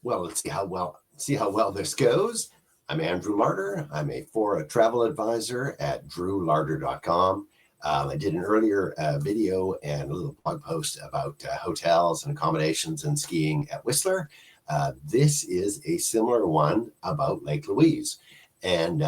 Well, let's see how well this goes. I'm Andrew Larder. I'm a travel advisor at drewlarder.com. I did an earlier video and a little blog post about hotels and accommodations and skiing at Whistler. This is a similar one about Lake Louise. And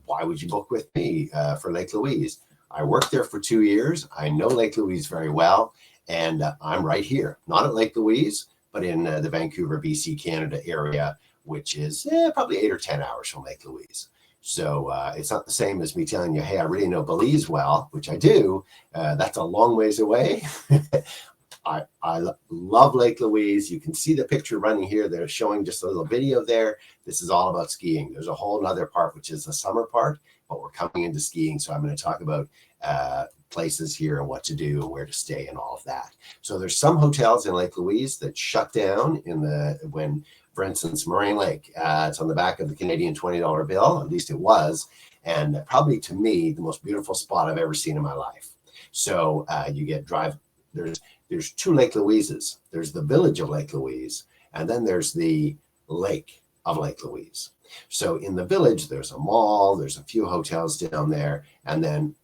why would you book with me for Lake Louise? I worked there for 2 years. I know Lake Louise very well. And I'm right here, not at Lake Louise, but in the Vancouver, BC, Canada area, which is probably 8 or 10 hours from Lake Louise. So it's not the same as me telling you, hey, I really know Belize well, which I do. That's a long ways away. I love Lake Louise. You can see the picture running here. They're showing just a little video there. This is all about skiing. There's a whole other part, which is the summer part, but we're coming into skiing. So I'm going to talk about places here and what to do and where to stay and all of that. So there's some hotels in Lake Louise that shut down when, for instance, Moraine Lake. It's on the back of the Canadian $20 bill. At least it was. And probably to me, the most beautiful spot I've ever seen in my life. So there's 2 Lake Louises. There's the village of Lake Louise, and then there's the lake of Lake Louise. So in the village, there's a mall, there's a few hotels down there, and then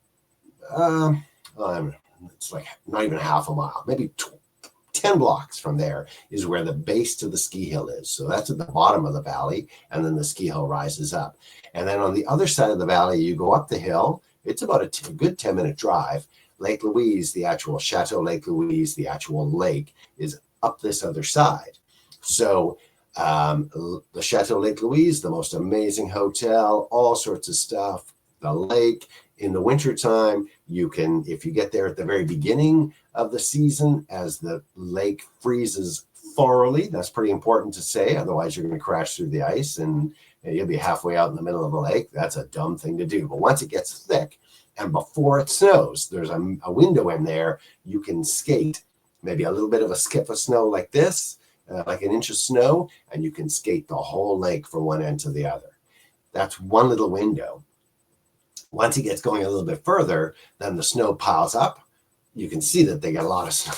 it's like not even half a mile, maybe 10 blocks from there is where the base to the ski hill is. So that's at the bottom of the valley, and then the ski hill rises up. And then on the other side of the valley, you go up the hill. It's about a good 10-minute drive. Lake Louise, the actual Chateau Lake Louise, the actual lake, is up this other side. So the Chateau Lake Louise, the most amazing hotel, all sorts of stuff. The lake, in the wintertime, you can, if you get there at the very beginning of the season, as the lake freezes thoroughly, that's pretty important to say, otherwise you're going to crash through the ice and you'll be halfway out in the middle of the lake. That's a dumb thing to do. But once it gets thick, and before it snows, there's a window in there. You can skate, maybe a little bit of a skip of snow like this, like an inch of snow, and you can skate the whole lake from one end to the other. That's one little window. Once it gets going a little bit further, then the snow piles up. You can see that they get a lot of snow.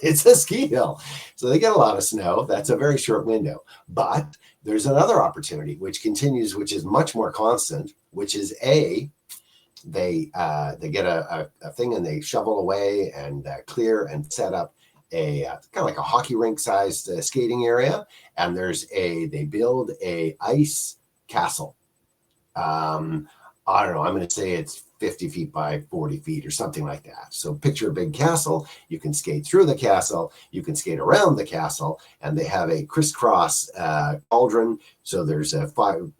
It's a ski hill, so they get a lot of snow. That's a very short window. But there's another opportunity which continues, which is much more constant, which is they get a thing and they shovel away and clear and set up a kind of like a hockey rink sized skating area, and they build a ice castle. I don't know, I'm going to say it's 50 feet by 40 feet or something like that. So picture a big castle. You can skate through the castle. You can skate around the castle. And they have a crisscross cauldron. So there's a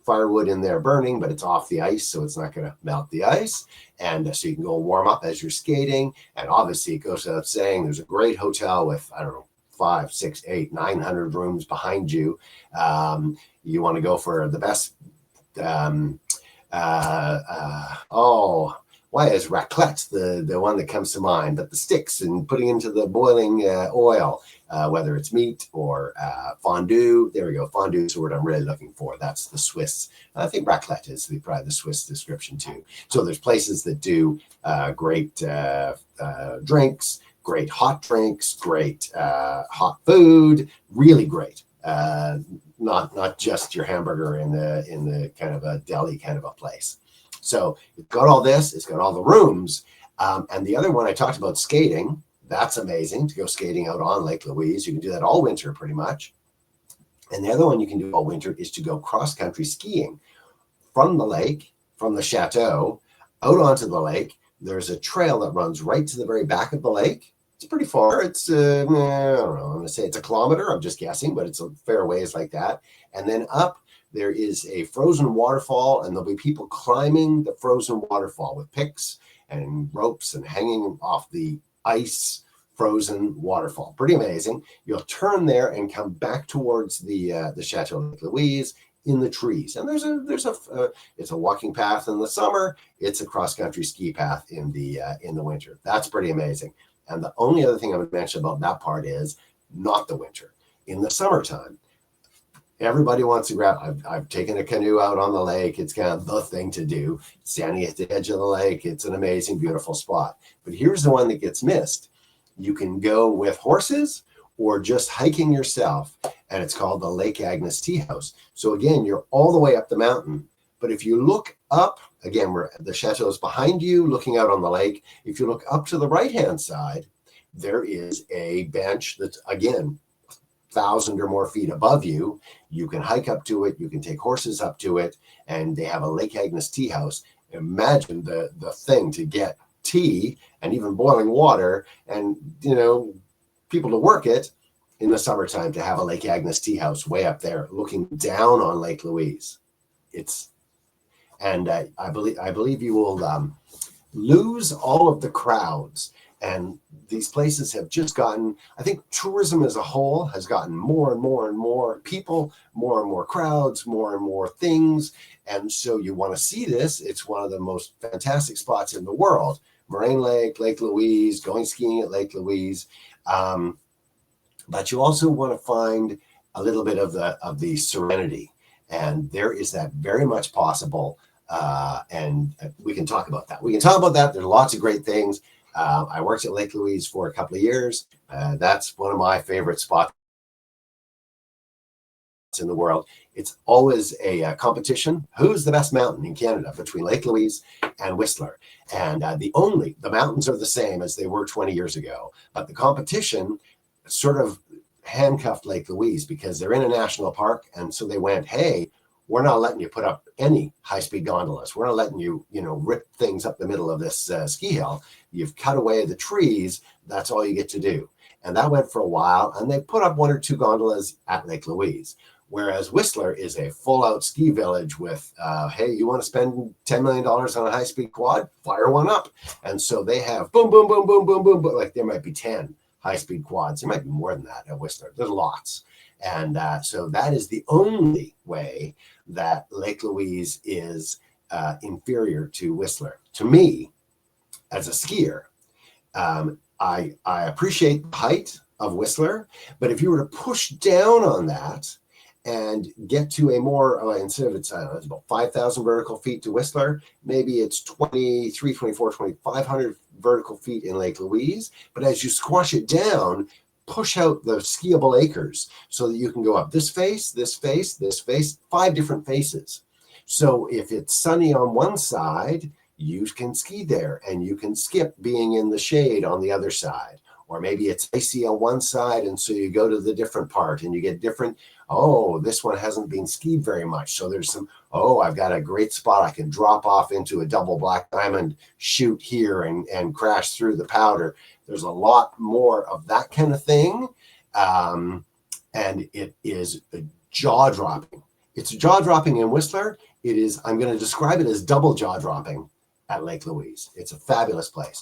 firewood in there burning, but it's off the ice, so it's not going to melt the ice. And so you can go warm up as you're skating. And obviously, it goes without saying, there's a great hotel with, I don't know, 5, 6, 8, 900 rooms behind you. You want to go for the best... why is raclette the one that comes to mind? But the sticks and putting into the boiling oil, whether it's meat or fondue. There we go. Fondue is the word I'm really looking for. That's the Swiss. I think raclette is probably the Swiss description too. So there's places that do great drinks, great hot drinks, great hot food, really great. Not just your hamburger in the kind of a deli kind of a place. So it's got all this, it's got all the rooms. And the other one I talked about, skating, that's amazing to go skating out on Lake Louise. You can do that all winter pretty much. And the other one you can do all winter is to go cross-country skiing from the lake, from the chateau, out onto the lake. There's a trail that runs right to the very back of the lake. It's pretty far. It's, I don't know, I'm going to say it's a kilometer. I'm just guessing, but it's a fair ways like that. And then up, there is a frozen waterfall, and there'll be people climbing the frozen waterfall with picks and ropes and hanging off the ice frozen waterfall. Pretty amazing. You'll turn there and come back towards the Chateau Lake Louise in the trees. And it's a walking path in the summer. It's a cross-country ski path in the winter. That's pretty amazing. And the only other thing I would mention about that part is not the winter. In the summertime, everybody wants to grab. I've taken a canoe out on the lake. It's kind of the thing to do. Standing at the edge of the lake, it's an amazing, beautiful spot. But here's the one that gets missed. You can go with horses or just hiking yourself. and it's called the Lake Agnes Tea House. So again, you're all the way up the mountain. But if you look up, again, where the chateau is behind you, looking out on the lake, if you look up to the right-hand side, there is a bench that's, again, 1,000 or more feet above you. You can hike up to it. You can take horses up to it. And they have a Lake Agnes tea house. Imagine the thing to get tea and even boiling water and, people to work it in the summertime, to have a Lake Agnes tea house way up there looking down on Lake Louise. I believe you will lose all of the crowds. And these places have just gotten, I think tourism as a whole has gotten more and more and more people, more and more crowds, more and more things. And so you want to see this. It's one of the most fantastic spots in the world. Moraine Lake, Lake Louise, going skiing at Lake Louise. But you also want to find a little bit of the serenity. And there is that very much possible. And we can talk about that. There's lots of great things. I worked at Lake Louise for a couple of years. That's one of my favorite spots in the world. It's always a competition. Who's the best mountain in Canada between Lake Louise and Whistler? And the mountains are the same as they were 20 years ago, but the competition sort of handcuffed Lake Louise because they're in a national park. And so they went, hey, we're not letting you put up any high-speed gondolas. We're not letting you, rip things up the middle of this ski hill. You've cut away the trees. That's all you get to do. And that went for a while. And they put up 1 or 2 gondolas at Lake Louise. Whereas Whistler is a full-out ski village with, hey, you want to spend $10 million on a high-speed quad? Fire one up. And so they have boom, boom, boom, boom, boom, boom. But like there might be 10 high-speed quads. There might be more than that at Whistler. There's lots. And so that is the only way that Lake Louise is inferior to Whistler. To me, as a skier, I appreciate the height of Whistler, but if you were to push down on that and get to a more, instead of it's about 5,000 vertical feet to Whistler, maybe it's 23, 24, 2,500 vertical feet in Lake Louise. But as you squash it down, push out the skiable acres so that you can go up this face, this face, this face, 5 different faces. So if it's sunny on one side, you can ski there and you can skip being in the shade on the other side. Or maybe it's icy on one side, and so you go to the different part and you get different, this one hasn't been skied very much. So there's some, I've got a great spot. I can drop off into a double black diamond, shoot here and crash through the powder. There's a lot more of that kind of thing. And it is jaw-dropping. It's jaw-dropping in Whistler. It is, I'm going to describe it as double jaw-dropping at Lake Louise. It's a fabulous place.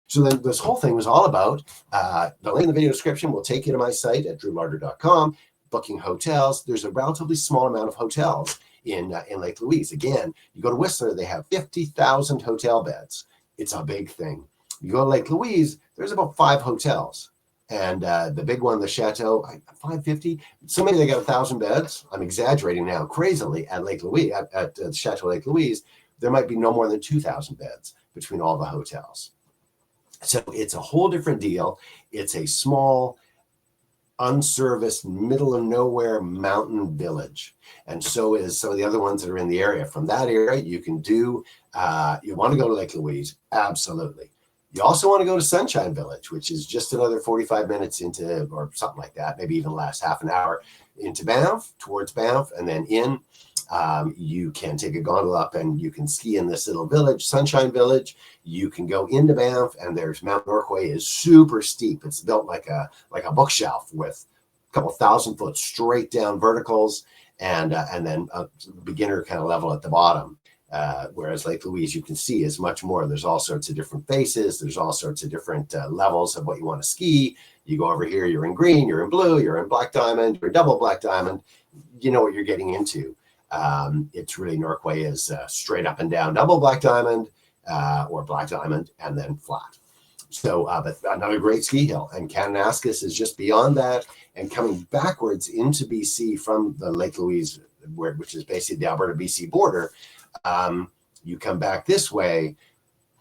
So then this whole thing was all about, the link in the video description will take you to my site at drewlarder.com, booking hotels. There's a relatively small amount of hotels in Lake Louise. Again, you go to Whistler, they have 50,000 hotel beds. It's a big thing. You go to Lake Louise, there's about 5 hotels. And the big one, the Chateau, 550. So maybe they got 1,000 beds. I'm exaggerating now crazily at Lake Louise, at Chateau Lake Louise. There might be no more than 2,000 beds between all the hotels. So it's a whole different deal. It's a small, unserviced, middle of nowhere mountain village. And so is some of the other ones that are in the area. From that area, you can do, you want to go to Lake Louise? Absolutely. You also want to go to Sunshine Village, which is just another 45 minutes into, or something like that, maybe even less, half an hour into Banff, towards Banff, and then in. You can take a gondola up and you can ski in this little village, Sunshine Village. You can go into Banff, and there's Mount Norquay is super steep. It's built like a bookshelf with a couple 1,000-foot straight down verticals, and then a beginner kind of level at the bottom. Whereas Lake Louise, you can see is much more. There's all sorts of different faces. There's all sorts of different levels of what you want to ski. You go over here, you're in green, you're in blue, you're in black diamond, you're in double black diamond. You know what you're getting into. It's really, Norquay is straight up and down double black diamond or black diamond and then flat. So, but another great ski hill, and Kananaskis is just beyond that, and coming backwards into BC from the Lake Louise, which is basically the Alberta BC border. You come back this way,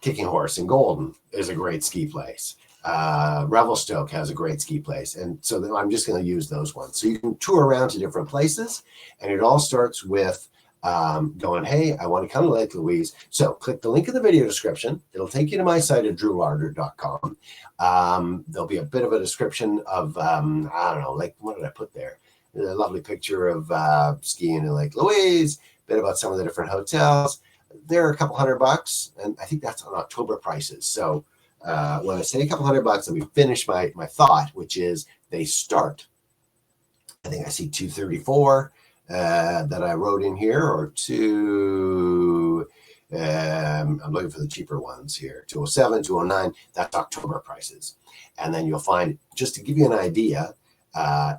Kicking Horse in Golden is a great ski place. Revelstoke has a great ski place. And so I'm just going to use those ones. So you can tour around to different places, and it all starts with going, hey, I want to come to Lake Louise. So click the link in the video description. It'll take you to my site at drewlarder.com. There'll be a bit of a description of, I don't know, like, what did I put there? A lovely picture of skiing in Lake Louise, a bit about some of the different hotels. They're a couple $100, and I think that's on October prices. So when I say a couple $100, let me finish my thought, which is they start, I think I see 234 that I wrote in here, or I'm looking for the cheaper ones here, 207, 209, that's October prices. And then you'll find, just to give you an idea,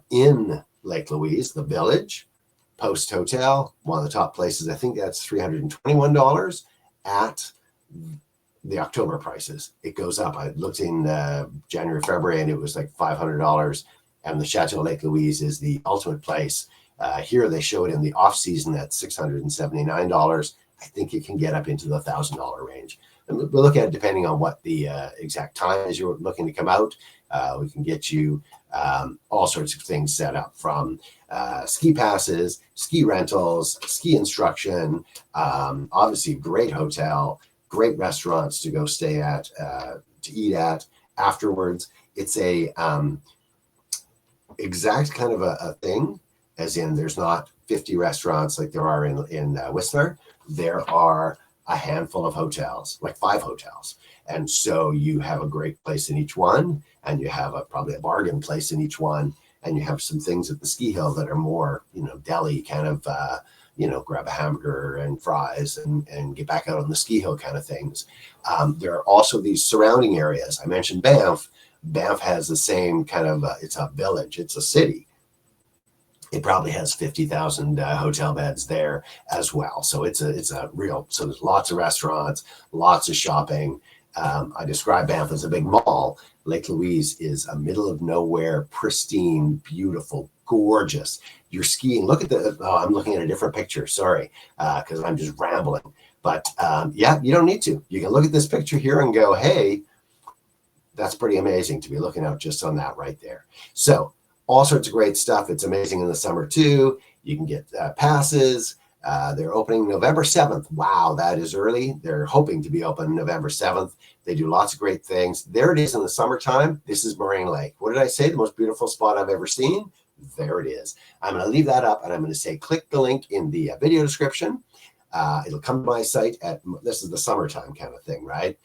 in Lake Louise, the Village, Post Hotel, one of the top places, I think that's $321 at the October prices. It goes up. I looked in January, February, and it was like $500. And the Chateau Lake Louise is the ultimate place. Here they show it in the off season at $679. I think it can get up into the $1,000 range. And we'll look at it depending on what the exact time is you're looking to come out. We can get you all sorts of things set up, from ski passes, ski rentals, ski instruction, obviously great hotel, great restaurants to go stay at, to eat at afterwards. It's a exact kind of a thing, as in there's not 50 restaurants like there are in Whistler. There are a handful of hotels, like 5 hotels. And so you have a great place in each one, and you have probably a bargain place in each one, and you have some things at the ski hill that are more, deli kind of, grab a hamburger and fries and get back out on the ski hill kind of things. There are also these surrounding areas. I mentioned Banff. Banff has the same kind of, it's a village, it's a city. It probably has 50,000 hotel beds there as well. So it's a real, so there's lots of restaurants, lots of shopping. I describe Banff as a big mall. Lake Louise is a middle of nowhere, pristine, beautiful, gorgeous. You're skiing. Look at I'm looking at a different picture. Sorry, because I'm just rambling. But yeah, you don't need to. You can look at this picture here and go, hey, that's pretty amazing to be looking out just on that right there. So all sorts of great stuff. It's amazing in the summer too. You can get passes. They're opening November 7th. Wow, that is early. They're hoping to be open November 7th. They do lots of great things. There it is in the summertime. This is Moraine Lake. What did I say? The most beautiful spot I've ever seen? There it is. I'm going to leave that up, and I'm going to say click the link in the video description. It'll come to my site this is the summertime kind of thing, right?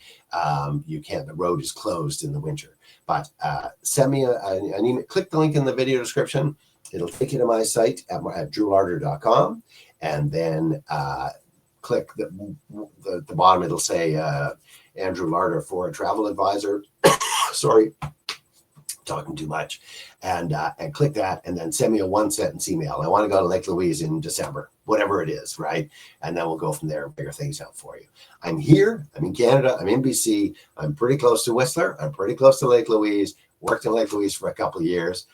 You can't, the road is closed in the winter. But send me an email. Click the link in the video description. It'll take you to my site at drewlarder.com. And then click the bottom. It'll say Andrew Larder for a travel advisor. Sorry, talking too much. And click that, and then send me a 1-sentence email. I want to go to Lake Louise in December, whatever it is, right? And then we'll go from there and figure things out for you. I'm here. I'm in Canada. I'm in BC. I'm pretty close to Whistler. I'm pretty close to Lake Louise. Worked in Lake Louise for a couple of years.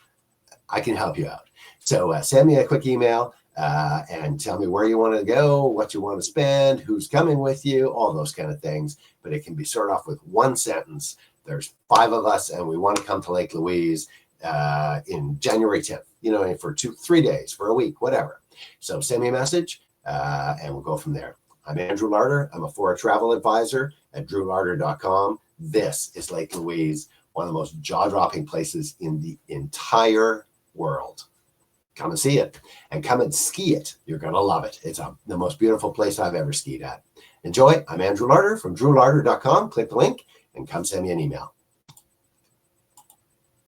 I can help you out. So send me a quick email and tell me where you want to go, what you want to spend, who's coming with you, all those kind of things. But it can be started off with 1 sentence. There's 5 of us, and we want to come to Lake Louise in January 10th, for 2-3 days, for a week, whatever. So send me a message, and we'll go from there. I'm Andrew Larder. I'm a foreign travel advisor at drewlarder.com. This is Lake Louise, one of the most jaw-dropping places in the entire world. Come and see it, and come and ski it. You're going to love it. It's the most beautiful place I've ever skied at. Enjoy. I'm Andrew Larder from drewlarder.com. Click the link and come send me an email.